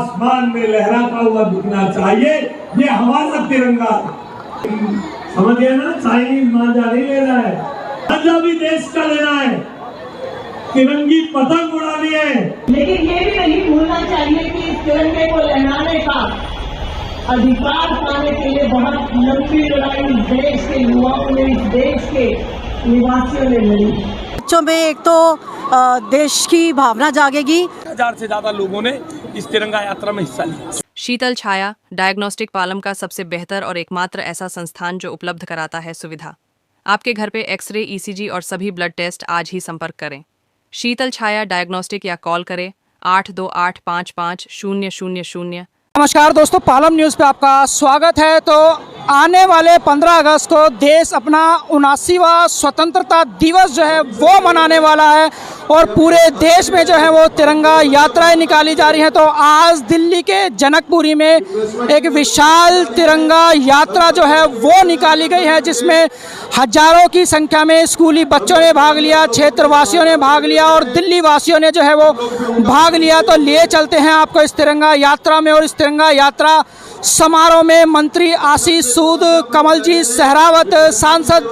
आसमान में लहराता हुआ दिखना चाहिए। ये हमारा तिरंगा, समझ गए ना? चाइनीज मांझा नहीं लेना है, मांझा भी देश का लेना है, तिरंगी पतंग उड़ानी है। लेकिन ये भी नहीं भूलना चाहिए कि इस तिरंगे को लहराने का अधिकार पाने के लिए बहुत लंबी लड़ाई इस देश के युवाओं ने, इस देश के निवासियों ने लड़ी। बच्चों में एक तो देश की भावना जागेगी। 1000 से ज्यादा लोगों ने इस तिरंगा यात्रा में हिस्सा लिया। शीतल छाया डायग्नोस्टिक पालम का सबसे बेहतर और एकमात्र ऐसा संस्थान जो उपलब्ध कराता है सुविधा। आपके घर पे एक्सरे, ईसीजी और सभी ब्लड टेस्ट आज ही संपर्क करें। शीतल छाया डायग्नोस्टिक या कॉल करें 82855000। नमस्कार दोस्तों, पालम न्यूज़ पे आपका स्वागत है। तो आने वाले 15 अगस्त को देश अपना 79वां स्वतंत्रता दिवस जो है वो मनाने वाला है और पूरे देश में जो है वो तिरंगा यात्राएं निकाली जा रही हैं। तो आज दिल्ली के जनकपुरी में एक विशाल तिरंगा यात्रा जो है वो निकाली गई है, जिसमें हजारों की संख्या में स्कूली बच्चों ने भाग लिया, क्षेत्रवासियों ने भाग लिया और दिल्ली वासियों ने जो है वो भाग लिया। तो लिए चलते हैं आपको इस तिरंगा यात्रा में। और इस तिरंगा यात्रा समारोह में मंत्री आशीष सूद, कमलजीत सहरावत सांसद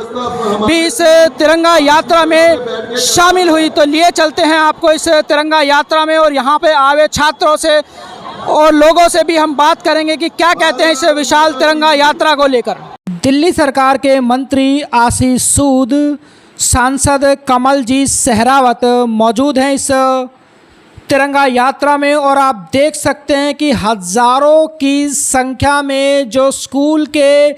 भी इस तिरंगा यात्रा में शामिल हुई। तो लिए चलते हैं आपको इस तिरंगा यात्रा में और यहाँ पे आए छात्रों से और लोगों से भी हम बात करेंगे कि क्या कहते हैं इस विशाल तिरंगा यात्रा को लेकर। दिल्ली सरकार के मंत्री आशीष सूद, सांसद कमलजीत सहरावत मौजूद हैं इस तिरंगा यात्रा में और आप देख सकते हैं कि हज़ारों की संख्या में जो स्कूल के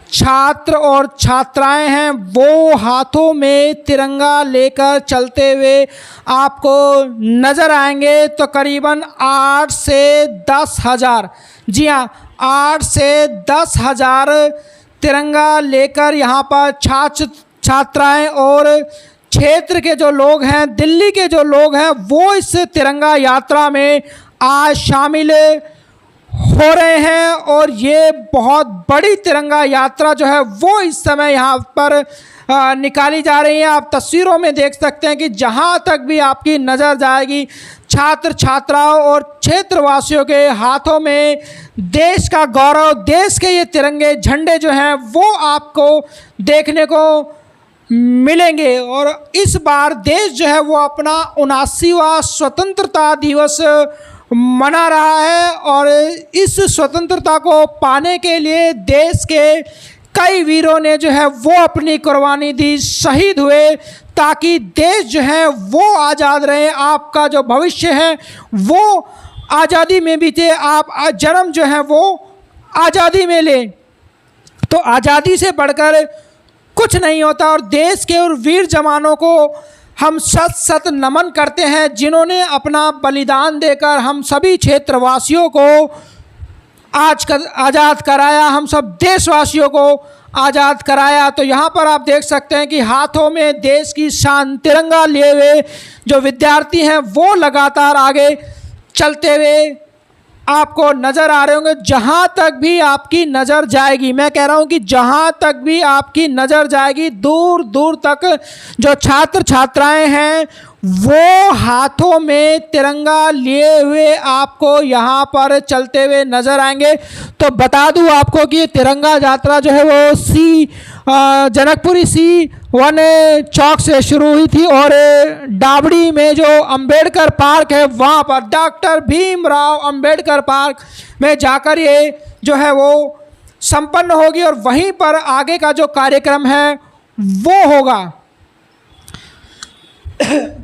छात्र और छात्राएं हैं वो हाथों में तिरंगा लेकर चलते हुए आपको नज़र आएंगे। तो करीबन 8 से 10 हज़ार, जी हाँ 8 से 10 हज़ार तिरंगा लेकर यहाँ पर छात्र छात्राएं और क्षेत्र के जो लोग हैं, दिल्ली के जो लोग हैं वो इस तिरंगा यात्रा में आज शामिल हो रहे हैं। और ये बहुत बड़ी तिरंगा यात्रा जो है वो इस समय यहाँ पर निकाली जा रही है। आप तस्वीरों में देख सकते हैं कि जहाँ तक भी आपकी नज़र जाएगी, छात्र छात्राओं और क्षेत्रवासियों के हाथों में देश का गौरव, देश के ये तिरंगे झंडे जो हैं वो आपको देखने को मिलेंगे। और इस बार देश जो है वो अपना 79वां स्वतंत्रता दिवस मना रहा है और इस स्वतंत्रता को पाने के लिए देश के कई वीरों ने जो है वो अपनी कुर्बानी दी, शहीद हुए, ताकि देश जो है वो आज़ाद रहे, आपका जो भविष्य है वो आज़ादी में बीते, आप जन्म जो है वो आज़ादी में लें। तो आज़ादी से बढ़कर कुछ नहीं होता और देश के और वीर जवानों को हम शत शत नमन करते हैं, जिन्होंने अपना बलिदान देकर हम सभी क्षेत्रवासियों को आज़ाद कराया, हम सब देशवासियों को आज़ाद कराया। तो यहाँ पर आप देख सकते हैं कि हाथों में देश की शान तिरंगा लिए हुए जो विद्यार्थी हैं वो लगातार आगे चलते हुए आपको नज़र आ रहे होंगे। जहाँ तक भी आपकी नज़र जाएगी, मैं कह रहा हूँ कि जहाँ तक भी आपकी नज़र जाएगी, दूर दूर तक जो छात्र छात्राएं हैं वो हाथों में तिरंगा लिए हुए आपको यहाँ पर चलते हुए नज़र आएंगे। तो बता दूँ आपको कि ये तिरंगा यात्रा जो है वो जनकपुरी C1 चौक से शुरू हुई थी और डाबड़ी में जो अंबेडकर पार्क है वहाँ पर डॉक्टर भीमराव अंबेडकर पार्क में जाकर ये जो है वो संपन्न होगी और वहीं पर आगे का जो कार्यक्रम है वो होगा।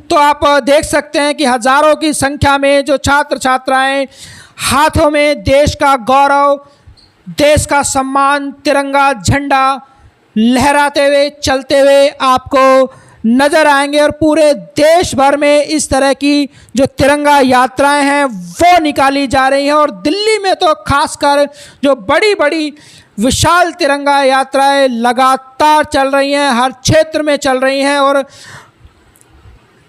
तो आप देख सकते हैं कि हज़ारों की संख्या में जो छात्र छात्राएं हाथों में देश का गौरव, देश का सम्मान, तिरंगा झंडा लहराते हुए चलते हुए आपको नज़र आएंगे। और पूरे देश भर में इस तरह की जो तिरंगा यात्राएं हैं वो निकाली जा रही हैं और दिल्ली में तो खासकर जो बड़ी बड़ी विशाल तिरंगा यात्राएं लगातार चल रही हैं, हर क्षेत्र में चल रही हैं। और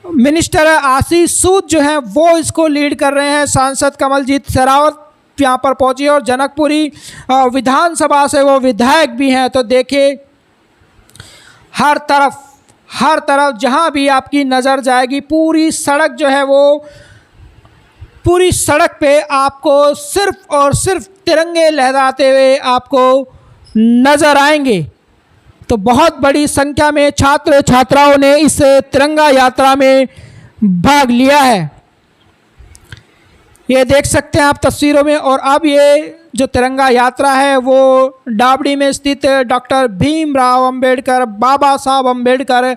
मिनिस्टर आशीष सूद जो हैं वो इसको लीड कर रहे हैं। सांसद कमलजीत सहरावत यहाँ पर पहुँची और जनकपुरी विधानसभा से वो विधायक भी हैं। तो देखिए हर तरफ जहाँ भी आपकी नज़र जाएगी पूरी सड़क जो है वो पूरी सड़क पे आपको सिर्फ और सिर्फ तिरंगे लहराते हुए आपको नज़र आएंगे। तो बहुत बड़ी संख्या में छात्र छात्राओं ने इस तिरंगा यात्रा में भाग लिया है, ये देख सकते हैं आप तस्वीरों में। और अब ये जो तिरंगा यात्रा है वो डाबड़ी में स्थित डॉक्टर भीमराव अंबेडकर, बाबा साहब अंबेडकर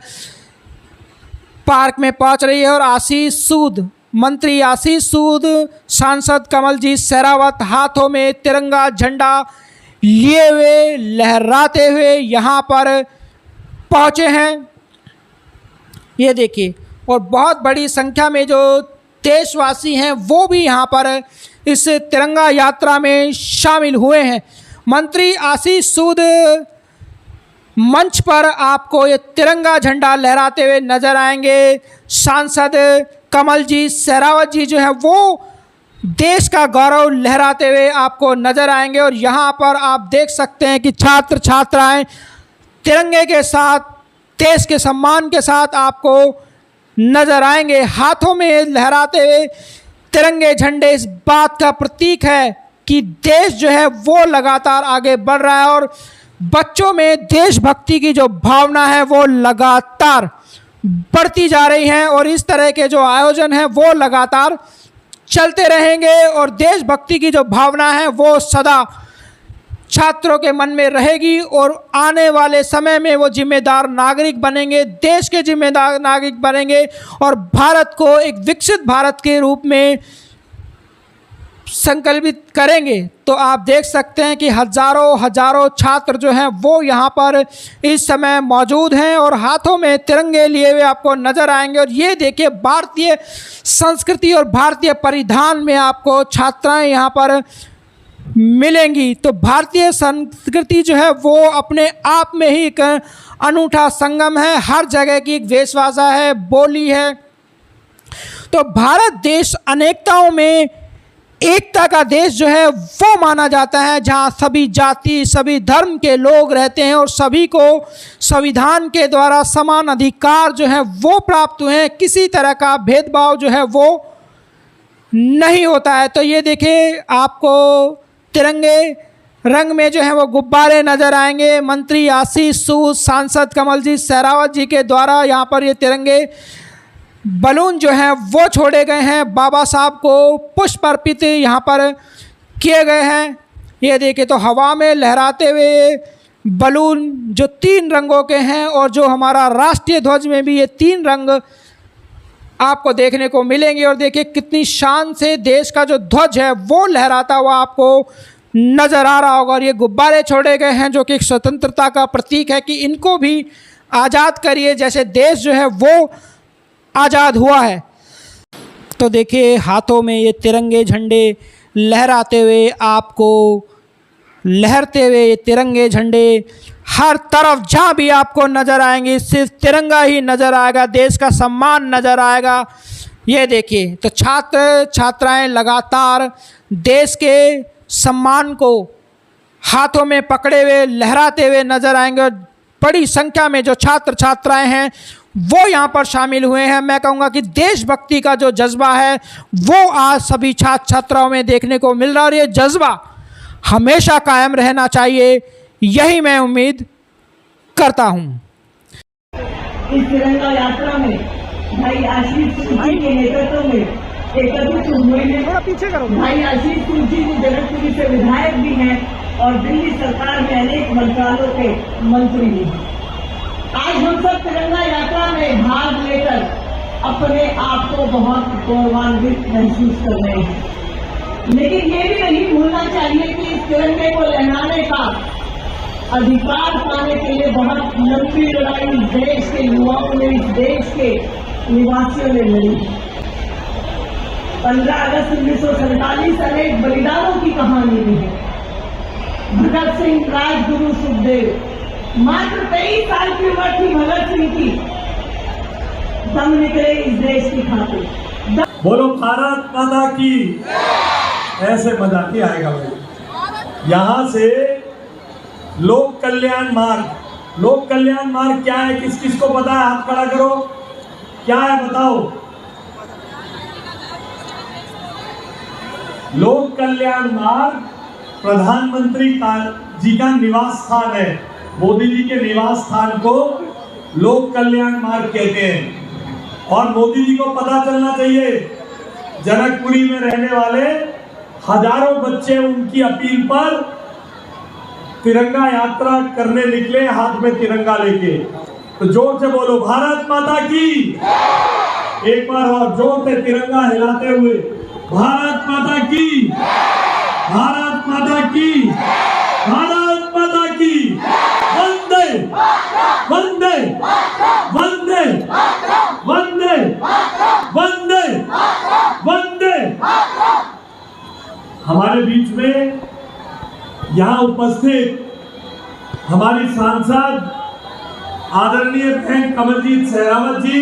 पार्क में पहुंच रही है। और आशीष सूद, मंत्री आशीष सूद, सांसद कमलजीत शेरावत हाथों में तिरंगा झंडा लिए हुए लहराते हुए यहाँ पर पहुँचे हैं, ये देखिए। और बहुत बड़ी संख्या में जो देशवासी हैं वो भी यहाँ पर इस तिरंगा यात्रा में शामिल हुए हैं। मंत्री आशीष सूद मंच पर आपको ये तिरंगा झंडा लहराते हुए नजर आएंगे। सांसद कमलजीत शेरावत जी जो है वो देश का गौरव लहराते हुए आपको नजर आएंगे। और यहाँ पर आप देख सकते हैं कि छात्र छात्राएं तिरंगे के साथ, देश के सम्मान के साथ आपको नजर आएंगे। हाथों में लहराते हुए तिरंगे झंडे इस बात का प्रतीक है कि देश जो है वो लगातार आगे बढ़ रहा है और बच्चों में देशभक्ति की जो भावना है वो लगातार बढ़ती जा रही है। और इस तरह के जो आयोजन हैं वो लगातार चलते रहेंगे और देशभक्ति की जो भावना है वो सदा छात्रों के मन में रहेगी और आने वाले समय में वो जिम्मेदार नागरिक बनेंगे, देश के जिम्मेदार नागरिक बनेंगे और भारत को एक विकसित भारत के रूप में संकल्पित करेंगे। तो आप देख सकते हैं कि हजारों छात्र जो हैं वो यहाँ पर इस समय मौजूद हैं और हाथों में तिरंगे लिए हुए आपको नज़र आएंगे। और ये देखिए, भारतीय संस्कृति और भारतीय परिधान में आपको छात्राएं यहाँ पर मिलेंगी। तो भारतीय संस्कृति जो है वो अपने आप में ही एक अनूठा संगम है, हर जगह की एक वेशभूषा है, बोली है। तो भारत देश अनेकताओं में एकता का देश जो है वो माना जाता है, जहाँ सभी जाति, सभी धर्म के लोग रहते हैं और सभी को संविधान के द्वारा समान अधिकार जो है वो प्राप्त हुए हैं, किसी तरह का भेदभाव जो है वो नहीं होता है। तो ये देखिए, आपको तिरंगे रंग में जो है वो गुब्बारे नज़र आएंगे। मंत्री आशीष सूद, सांसद कमलजीत शेरावत जी के द्वारा यहाँ पर ये तिरंगे बलून जो हैं वो छोड़े गए हैं, बाबा साहब को पुष्प अर्पित यहाँ पर किए गए हैं। ये देखिए, तो हवा में लहराते हुए बलून जो 3 रंगों के हैं और जो हमारा राष्ट्रीय ध्वज में भी ये 3 रंग आपको देखने को मिलेंगे। और देखिए कितनी शान से देश का जो ध्वज है वो लहराता हुआ आपको नज़र आ रहा होगा। और ये गुब्बारे छोड़े गए हैं जो कि एक स्वतंत्रता का प्रतीक है कि इनको भी आज़ाद करिए, जैसे देश जो है वो आज़ाद हुआ है। तो देखिए, हाथों में ये तिरंगे झंडे लहराते हुए आपको लहरते हुए ये तिरंगे झंडे हर तरफ जहाँ भी आपको नज़र आएंगे सिर्फ तिरंगा ही नज़र आएगा, देश का सम्मान नज़र आएगा। ये देखिए, तो छात्र छात्राएं लगातार देश के सम्मान को हाथों में पकड़े हुए लहराते हुए नज़र आएंगे। और बड़ी संख्या में जो छात्र छात्राएं हैं वो यहाँ पर शामिल हुए हैं। मैं कहूँगा कि देशभक्ति का जो जज्बा है वो आज सभी छात्र छात्राओं में देखने को मिल रहा है और ये जज्बा हमेशा कायम रहना चाहिए, यही मैं उम्मीद करता हूँ। इस तिरंगा यात्रा में भाई आशीष सूद जी के नेतृत्व में एकत्रित हुए हैं। भाई आशीष सूद जी जनकपुरी से विधायक भी हैं और दिल्ली सरकार में अनेक मंत्रालयों के मंत्री भी हैं। आज हम सब तिरंगा यात्रा में भाग लेकर अपने आप को बहुत गौरवान्वित महसूस कर रहे हैं। लेकिन ये भी नहीं भूलना चाहिए कि इस तिरंगे को लहराने का अधिकार पाने के लिए बहुत लंबी लड़ाई इस देश के युवाओं ने, इस देश के निवासियों ने लड़ी। 15 अगस्त 1947 अनेक बलिदानों की कहानी भी है। भगत सिंह, राजगुरु, सुखदेव, मात्र 23 साल की उम्र थी भगत सिंह की, दम निकले इस देश की खातिर। बोलो भारत माता की। ऐसे मजा नहीं आएगा भाई। यहाँ से लोक कल्याण मार्ग क्या है, किस किस को पता है? हाथ खड़ा करो, क्या है बताओ। लोक कल्याण मार्ग प्रधानमंत्री जी का निवास स्थान है। मोदी जी के निवास स्थान को लोक कल्याण मार्ग कहते हैं। और मोदी जी को पता चलना चाहिए, जनकपुरी में रहने वाले हजारों बच्चे उनकी अपील पर तिरंगा यात्रा करने निकले, हाथ में तिरंगा लेके। तो जोर से बोलो भारत माता की। एक बार और जोर से तिरंगा हिलाते हुए भारत माता की, भारत माता की, भारत माता की। वंदे वंदे वंदे वंदे वंदे वंदे। हमारे बीच में यहाँ उपस्थित हमारी सांसद आदरणीय बहन कमलजीत सहरावत जी,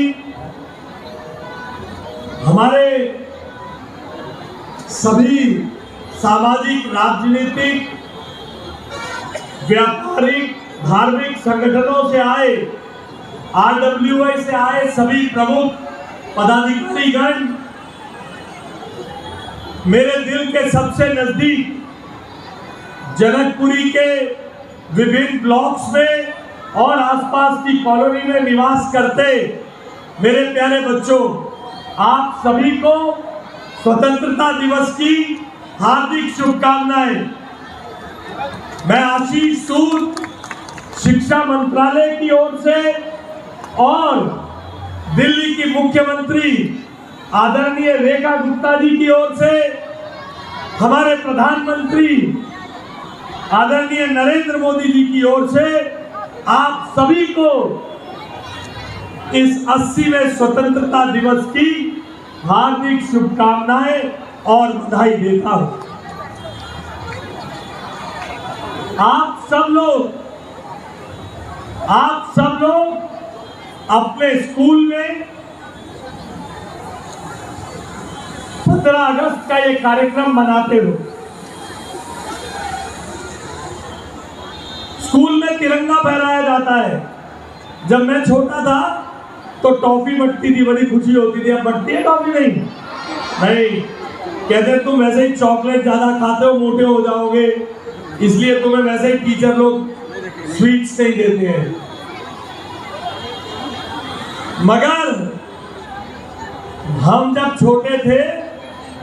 हमारे सभी सामाजिक, राजनीतिक, व्यापारिक, धार्मिक संगठनों से आए, आरडब्ल्यूआई से आए सभी प्रमुख पदाधिकारीगण, मेरे दिल के सबसे नजदीक जनकपुरी के विभिन्न ब्लॉक्स में और आसपास की कॉलोनी में निवास करते मेरे प्यारे बच्चों, आप सभी को स्वतंत्रता दिवस की हार्दिक शुभकामनाएं। मैं आशीष सूद शिक्षा मंत्रालय की ओर से और दिल्ली की मुख्यमंत्री आदरणीय रेखा गुप्ता जी की ओर से, हमारे प्रधानमंत्री आदरणीय नरेंद्र मोदी जी की ओर से आप सभी को इस 80वें स्वतंत्रता दिवस की हार्दिक शुभकामनाएं और बधाई देता हूं। आप सब लोग अपने स्कूल में 15 अगस्त का ये कार्यक्रम मनाते हो। स्कूल में तिरंगा फहराया जाता है। जब मैं छोटा था तो टॉफी बंटती थी, बड़ी खुशी होती थी। अब बंटती है टॉफी? नहीं। कहते तुम वैसे ही चॉकलेट ज्यादा खाते हो, मोटे हो जाओगे, इसलिए तुम्हें वैसे ही टीचर लोग स्वीट्स नहीं देते हैं। मगर हम जब छोटे थे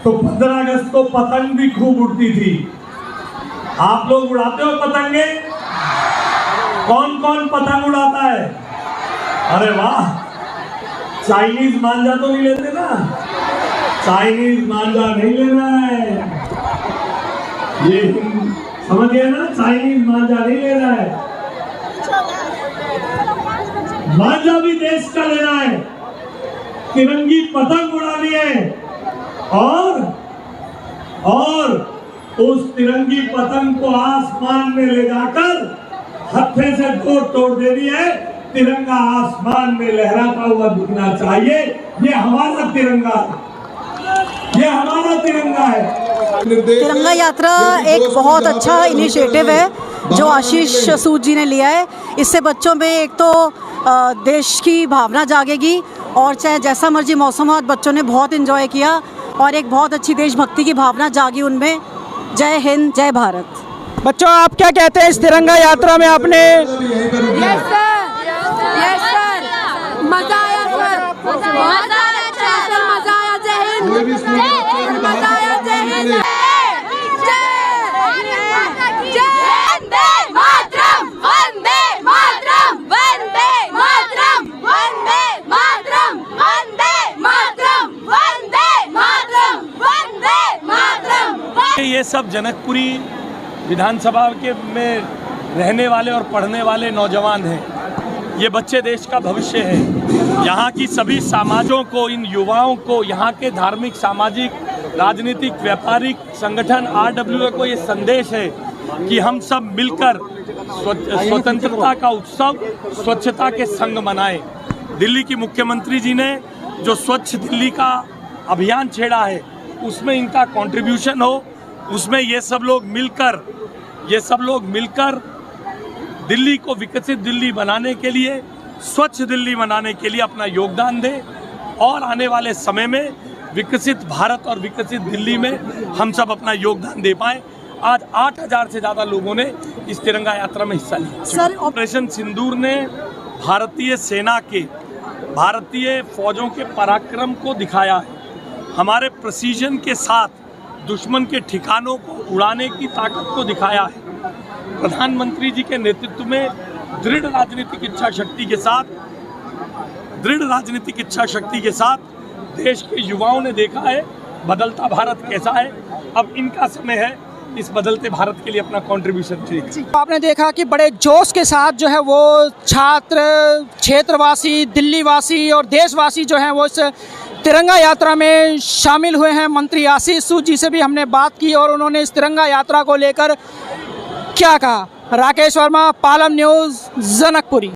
तो 15 अगस्त को पतंग भी खूब उड़ती थी। आप लोग उड़ाते हो पतंगे? कौन कौन पतंग उड़ाता है? अरे वाह, चाइनीज मांझा तो नहीं लेते ना? चाइनीज मांझा नहीं लेना है, ये समझ गए ना? चाइनीज मांझा नहीं लेना है, मांझा भी देश का लेना है। तिरंगी पतंग उड़ानी है और उस तिरंगी पतंग को आसमान में ले जाकर हत्थे से तोड़ देनी है। तिरंगा आसमान में लहराता हुआ दिखना चाहिए। ये हमारा तिरंगा है, ये हमारा तिरंगा है। तिरंगा यात्रा एक बहुत अच्छा इनिशिएटिव है जो आशीष सूद जी ने लिया है। इससे बच्चों में एक तो देश की भावना जागेगी और चाहे जैसा मर्जी मौसम हो, बच्चों ने बहुत एंजॉय किया और एक बहुत अच्छी देशभक्ति की भावना जागी उनमें। जय हिंद, जय भारत। बच्चों, आप क्या कहते हैं इस तिरंगा यात्रा में आपने? यस सर, मजा आया सर, मजा आया सर, मजा आया। जय हिंद, मजा आया। जय हिंद, वंदे मातरम, वंदे मातरम, वंदे मातरम, वंदे मातरम, वंदे मातरम, वंदे मातरम, वंदे मातरम। ये सब जनकपुरी विधानसभा के में रहने वाले और पढ़ने वाले नौजवान हैं। ये बच्चे देश का भविष्य है। यहाँ की सभी समाजों को, इन युवाओं को, यहाँ के धार्मिक, सामाजिक, राजनीतिक, व्यापारिक संगठन आरडब्ल्यूआई को ये संदेश है कि हम सब मिलकर स्वतंत्रता का उत्सव स्वच्छता के संग मनाएं। दिल्ली की मुख्यमंत्री जी ने जो स्वच्छ दिल्ली का अभियान छेड़ा है, उसमें इनका कंट्रीब्यूशन हो, उसमें ये सब लोग मिलकर दिल्ली को विकसित दिल्ली बनाने के लिए, स्वच्छ दिल्ली बनाने के लिए अपना योगदान दें और आने वाले समय में विकसित भारत और विकसित दिल्ली में हम सब अपना योगदान दे पाएं। आज 8000 से ज़्यादा लोगों ने इस तिरंगा यात्रा में हिस्सा लिया। सर, ऑपरेशन सिंदूर ने भारतीय सेना के, भारतीय फौजों के पराक्रम को दिखाया है। हमारे प्रिसीजन के साथ दुश्मन के ठिकानों को उड़ाने की ताकत को दिखाया है। प्रधानमंत्री जी के नेतृत्व में दृढ़ राजनीतिक इच्छा शक्ति के साथ देश के युवाओं ने देखा है बदलता भारत कैसा है। अब इनका समय है इस बदलते भारत के लिए अपना कंट्रीब्यूशन दें। आपने देखा कि बड़े जोश के साथ जो है वो छात्र, क्षेत्रवासी, दिल्ली वासी और देशवासी जो हैं वो इस तिरंगा यात्रा में शामिल हुए हैं। मंत्री आशीष सूद जी से भी हमने बात की और उन्होंने इस तिरंगा यात्रा को लेकर क्या कहा। राकेश वर्मा, पालम न्यूज़, जनकपुरी।